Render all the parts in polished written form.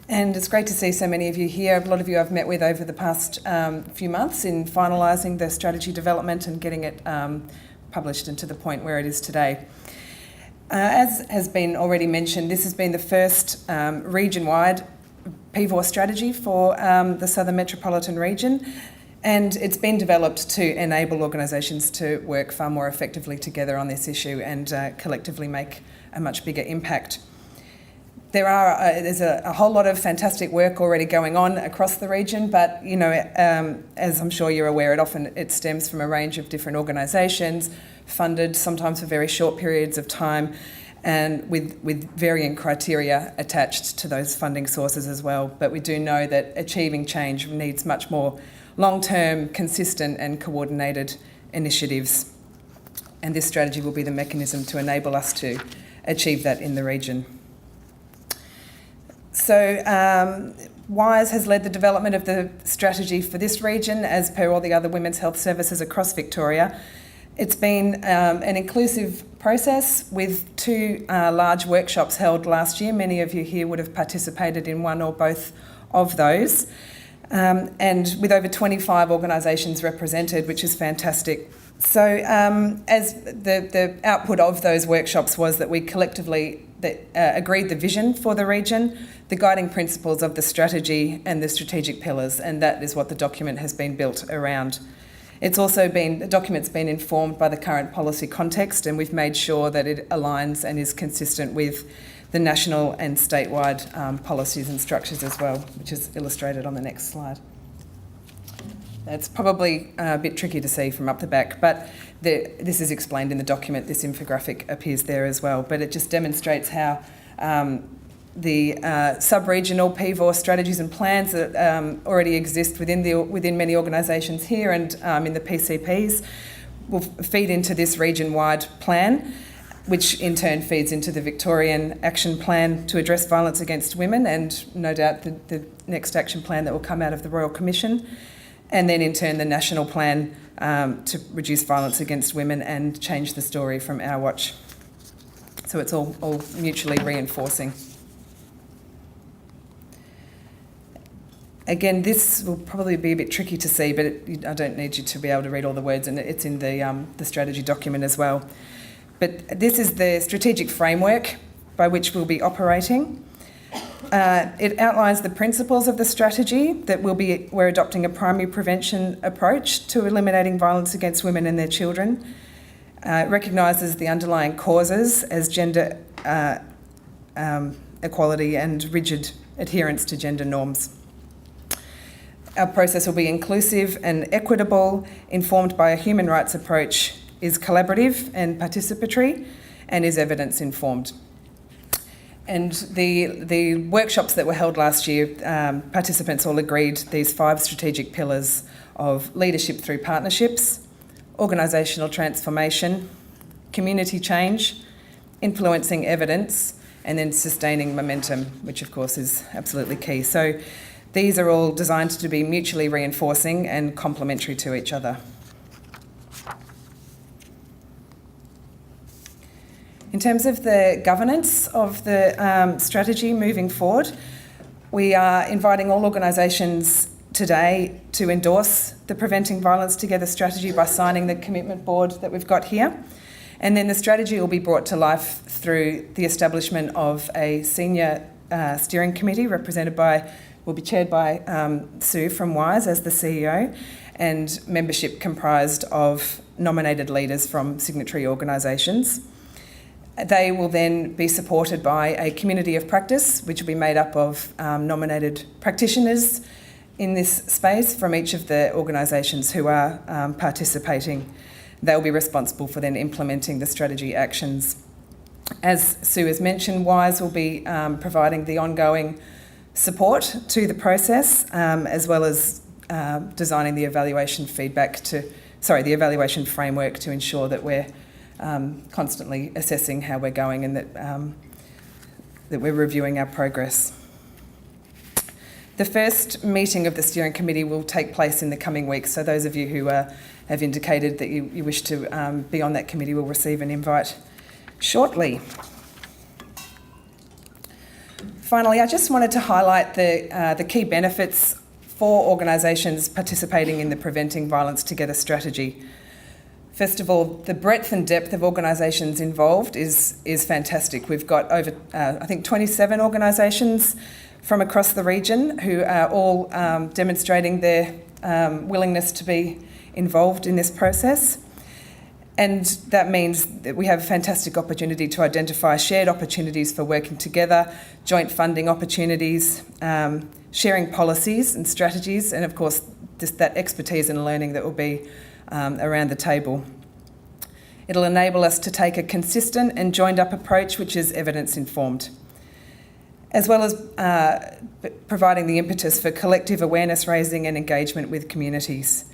And it's great to see so many of you here. A lot of you I've met with over the past few months in finalising the strategy development and getting it published and to the point where it is today. As has been already mentioned, this has been the first region-wide PVOR strategy for the Southern Metropolitan Region, and it's been developed to enable organisations to work far more effectively together on this issue and collectively make a much bigger impact. There's a whole lot of fantastic work already going on across the region, but as I'm sure you're aware, it stems from a range of different organisations, funded sometimes for very short periods of time, and with varying criteria attached to those funding sources as well. But we do know that achieving change needs much more long-term, consistent and coordinated initiatives, and this strategy will be the mechanism to enable us to achieve that in the region. So WISE has led the development of the strategy for this region, as per all the other women's health services across Victoria. It's been an inclusive process with two large workshops held last year. Many of you here would have participated in one or both of those, and with over 25 organisations represented, which is fantastic. So as the output of those workshops was that we collectively agreed the vision for the region, the guiding principles of the strategy and the strategic pillars, and that is what the document has been built around. The document's been informed by the current policy context, and we've made sure that it aligns and is consistent with the national and statewide policies and structures as well, which is illustrated on the next slide. It's probably a bit tricky to see from up the back, but this is explained in the document. This infographic appears there as well, but it just demonstrates how the sub-regional PVOR strategies and plans that already exist within many organisations here and in the PCPs will feed into this region-wide plan, which in turn feeds into the Victorian Action Plan to address violence against women, and no doubt the next action plan that will come out of the Royal Commission, and then in turn the national plan to reduce violence against women and change the story from Our Watch. So it's all mutually reinforcing. Again, this will probably be a bit tricky to see, but I don't need you to be able to read all the words, and it's in the strategy document as well. But this is the strategic framework by which we'll be operating. It outlines the principles of the strategy that we're adopting a primary prevention approach to eliminating violence against women and their children. It recognises the underlying causes as gender equality and rigid adherence to gender norms. Our process will be inclusive and equitable, informed by a human rights approach, is collaborative and participatory, and is evidence-informed. And the workshops that were held last year, participants all agreed these 5 strategic pillars of leadership through partnerships, organisational transformation, community change, influencing evidence, and then sustaining momentum, which of course is absolutely key. So these are all designed to be mutually reinforcing and complementary to each other. In terms of the governance of the strategy moving forward, we are inviting all organisations today to endorse the Preventing Violence Together strategy by signing the commitment board that we've got here. And then the strategy will be brought to life through the establishment of a senior steering committee will be chaired by Sue from WISE as the CEO, and membership comprised of nominated leaders from signatory organisations. They will then be supported by a community of practice, which will be made up of nominated practitioners in this space from each of the organisations who are participating. They'll be responsible for then implementing the strategy actions. As Sue has mentioned, WISE will be providing the ongoing support to the process, as well as designing the evaluation evaluation framework to ensure that we're constantly assessing how we're going and that we're reviewing our progress. The first meeting of the steering committee will take place in the coming weeks, so those of you who have indicated that you wish to be on that committee will receive an invite shortly. Finally, I just wanted to highlight the key benefits for organisations participating in the Preventing Violence Together strategy. First of all, the breadth and depth of organisations involved is fantastic. We've got over, I think, 27 organisations from across the region who are all demonstrating their willingness to be involved in this process. And that means that we have a fantastic opportunity to identify shared opportunities for working together, joint funding opportunities, sharing policies and strategies, and of course that expertise and learning that will be around the table. It'll enable us to take a consistent and joined-up approach which is evidence-informed, as well as providing the impetus for collective awareness raising and engagement with communities.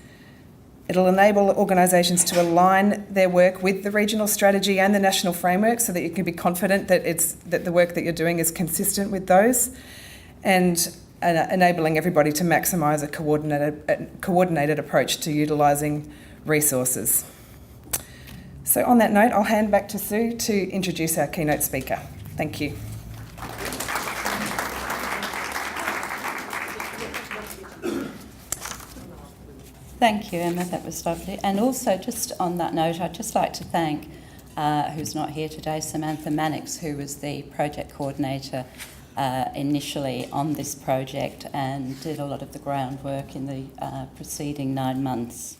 It'll enable organisations to align their work with the regional strategy and the national framework so that you can be confident that the work that you're doing is consistent with those, and enabling everybody to maximise a coordinated approach to utilising resources. So on that note, I'll hand back to Sue to introduce our keynote speaker. Thank you. Thank you, Emma, that was lovely. And also, just on that note, I'd just like to thank, who's not here today, Samantha Mannix, who was the project coordinator initially on this project and did a lot of the groundwork in the preceding 9 months.